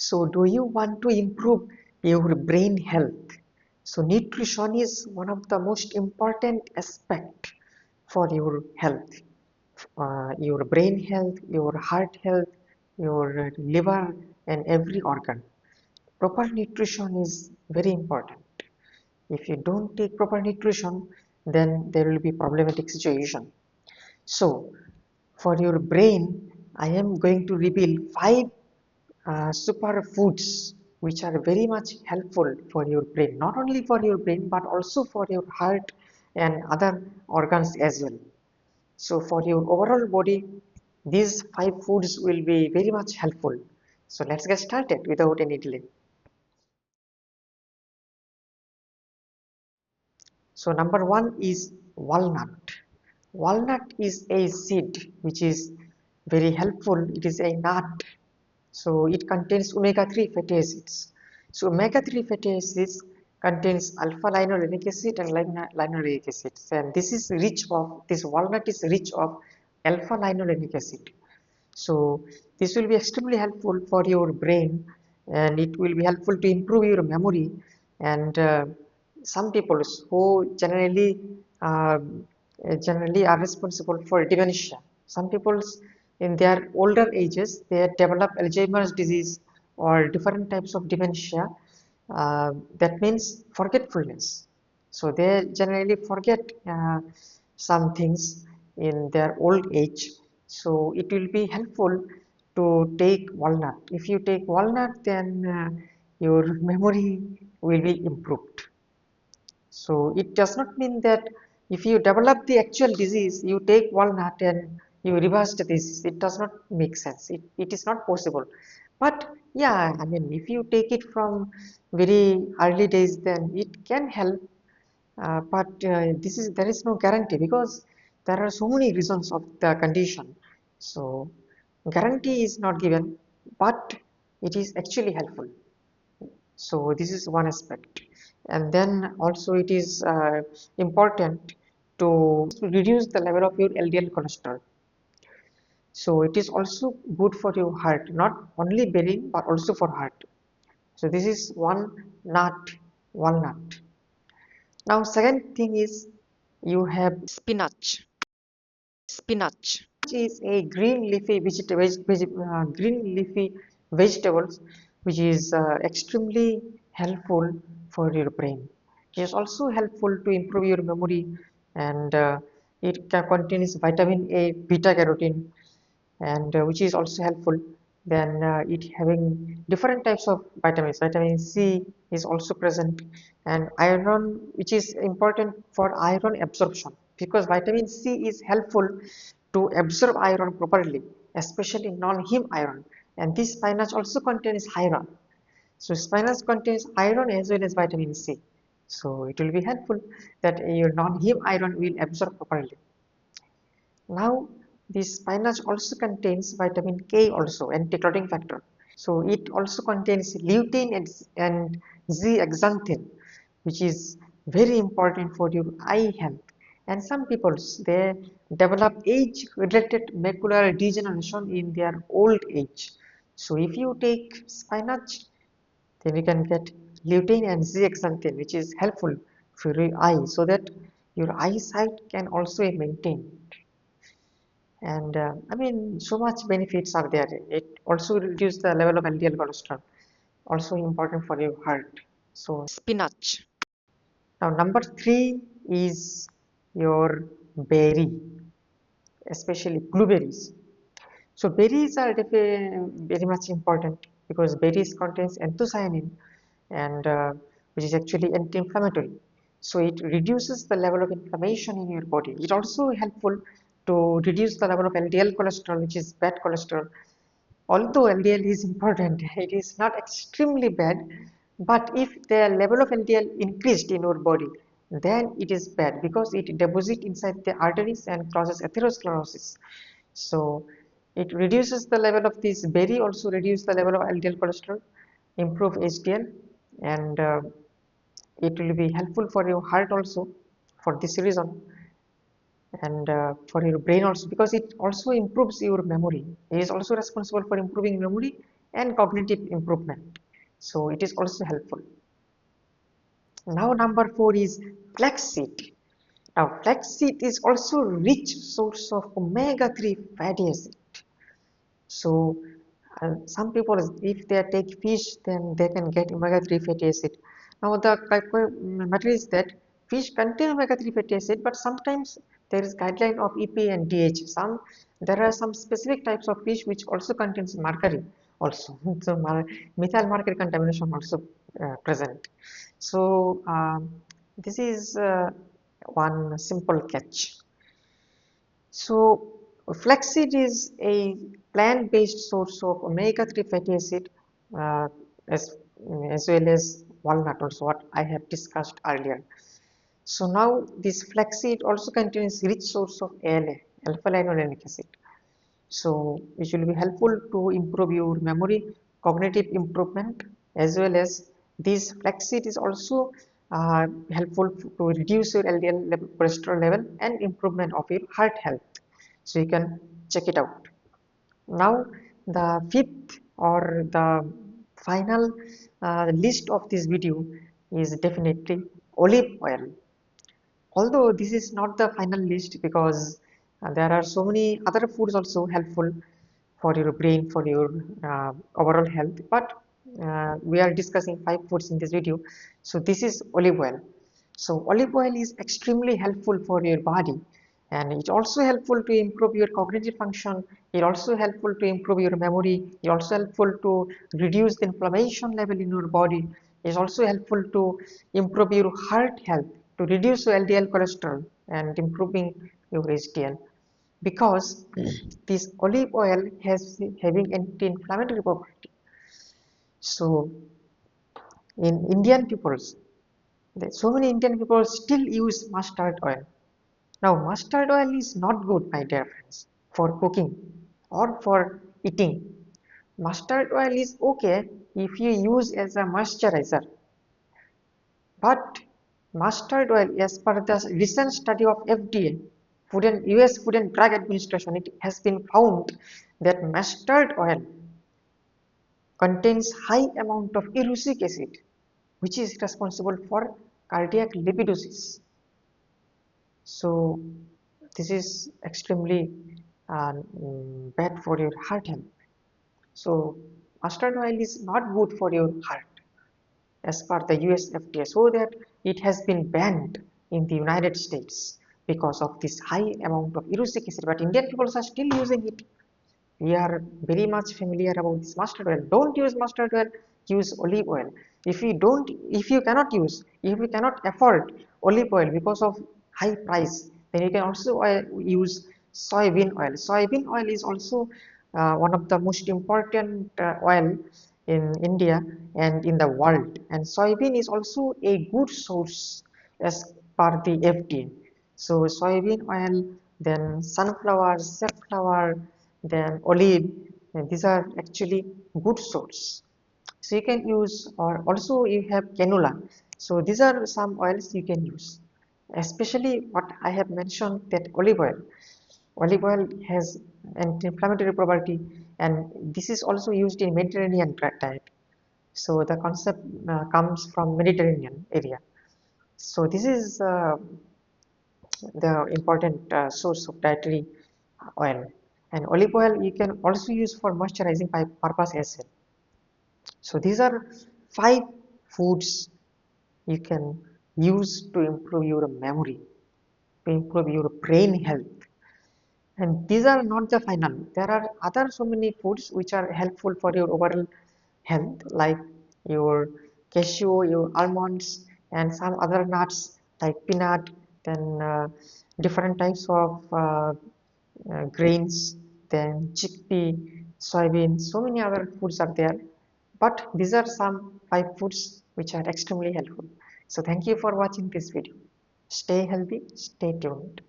So do you want to improve your brain health? So nutrition is one of the most important aspect for your health, your brain health, your heart health, your liver and every organ. Proper nutrition is very important. If you don't take proper nutrition, then there will be problematic situation. So for your brain, I am going to reveal 5 superfoods which are very much helpful for your brain, not only for your brain but also for your heart and other organs as well. So for your overall body, these 5 foods will be very much helpful. So let's get started without any delay. So number 1 is walnut. Walnut is a seed which is very helpful. It is a nut. So it contains omega-3 fatty acids. So omega-3 fatty acids contains alpha linolenic acid and linolenic acids, and this walnut is rich of alpha linolenic acid. So this will be extremely helpful for your brain, and it will be helpful to improve your memory. And some people who uh, generally are responsible for dementia. Some people in their older ages they develop Alzheimer's disease or different types of dementia. That means forgetfulness. So they generally forget some things in their old age. So it will be helpful to take walnut. If you take walnut, then your memory will be improved. So it does not mean that if you develop the actual disease, you take walnut and you reverse the disease. It does not make sense. It is not possible. But yeah, I mean, if you take it from very early days, then it can help. But there is no guarantee because there are so many reasons of the condition. So guarantee is not given, but it is actually helpful. So this is one aspect, and then also it is important to reduce the level of your LDL cholesterol. So it is also good for your heart, not only brain but also for heart. So this is one nut, walnut. Now second thing is you have spinach. Spinach is a green leafy vegetables which is extremely helpful for your brain. It is also helpful to improve your memory, and contains vitamin A, beta carotene, and which is also helpful. Then it having different types of vitamins. Vitamin C is also present, and iron, which is important for iron absorption, because vitamin C is helpful to absorb iron properly, especially non-heme iron. And this spinach also contains iron. So spinach contains iron as well as vitamin C. So it will be helpful that your non-heme iron will absorb properly. Now, this spinach also contains vitamin K, also anti-clotting factor. So it also contains lutein and zeaxanthin, which is very important for your eye health. And some people they develop age-related macular degeneration in their old age. So if you take spinach, then you can get lutein and zeaxanthin, which is helpful for your eye, so that your eyesight can also be maintained. And I mean, so much benefits are there. It also reduces the level of LDL cholesterol, also important for your heart. So spinach. Now number 3 is your berry, especially blueberries. So berries are very much important because berries contains anthocyanin, and which is actually anti-inflammatory. So it reduces the level of inflammation in your body. It also helpful to reduce the level of LDL cholesterol, which is bad cholesterol. Although LDL is important, it is not extremely bad. But if the level of LDL increased in your body, then it is bad because it deposits inside the arteries and causes atherosclerosis. So it reduces the level of this berry, also reduce the level of LDL cholesterol, improve HDL, and it will be helpful for your heart also for this reason, and for your brain also, because it also improves your memory. It is also responsible for improving memory and cognitive improvement. So it is also helpful. Now number 4 is flaxseed. Now flaxseed is also rich source of omega-3 fatty acid. So some people, if they take fish, then they can get omega-3 fatty acid. Now the matter is that fish contain omega-3 fatty acid, but sometimes there is guideline of EPA and DH. There are some specific types of fish which also contains mercury also. So methyl mercury contamination also present. So this is one simple catch. So flaxseed is a plant-based source of omega-3 fatty acid, uh, as, as well as walnut, also what I have discussed earlier. So now this flaxseed also contains rich source of ALA, alpha-linolenic acid. So which will be helpful to improve your memory, cognitive improvement, as well as this flaxseed is also helpful to reduce your LDL level, cholesterol level, and improvement of your heart health. So you can check it out. Now the fifth or the final list of this video is definitely olive oil. Although this is not the final list, because there are so many other foods also helpful for your brain, for your overall health, but we are discussing 5 foods in this video. So this is olive oil. So olive oil is extremely helpful for your body, and it's also helpful to improve your cognitive function. It also helpful to improve your memory. It also helpful to reduce the inflammation level in your body. It's also helpful to improve your heart health, to reduce your LDL cholesterol and improving your HDL, because this olive oil has having anti-inflammatory property. So in Indian peoples, so many Indian people still use mustard oil. Now mustard oil is not good, my dear friends, for cooking or for eating. Mustard oil is okay if you use as a moisturizer, but mustard oil, as per the recent study of FDA, US Food and Drug Administration, it has been found that mustard oil contains high amount of erucic acid, which is responsible for cardiac lipidosis. So this is extremely bad for your heart health. So mustard oil is not good for your heart as per the US FDA, so that it has been banned in the United States because of this high amount of erucic acid. But Indian people are still using it. We are very much familiar about this mustard oil. Don't use mustard oil, use olive oil. If you cannot use, if you cannot afford olive oil because of high price, then you can also use soybean oil. Soybean oil is also one of the most important oil in India and in the world. And soybean is also a good source as per the FDA. So soybean oil, then sunflower, safflower, then olive, and these are actually good source. So you can use, or also you have canola. So these are some oils you can use, especially what I have mentioned, that olive oil. Olive oil has anti-inflammatory property, and this is also used in Mediterranean diet. So the concept comes from Mediterranean area. So this is the important source of dietary oil. And olive oil you can also use for moisturizing purpose as well. So these are 5 foods you can use to improve your memory, to improve your brain health. And these are not the final. There are other so many foods which are helpful for your overall health, like your cashew, your almonds, and some other nuts like peanut, then different types of grains, then chickpea, soybean. So many other foods are there, but these are some 5 foods which are extremely helpful. So thank you for watching this video. Stay healthy, stay tuned.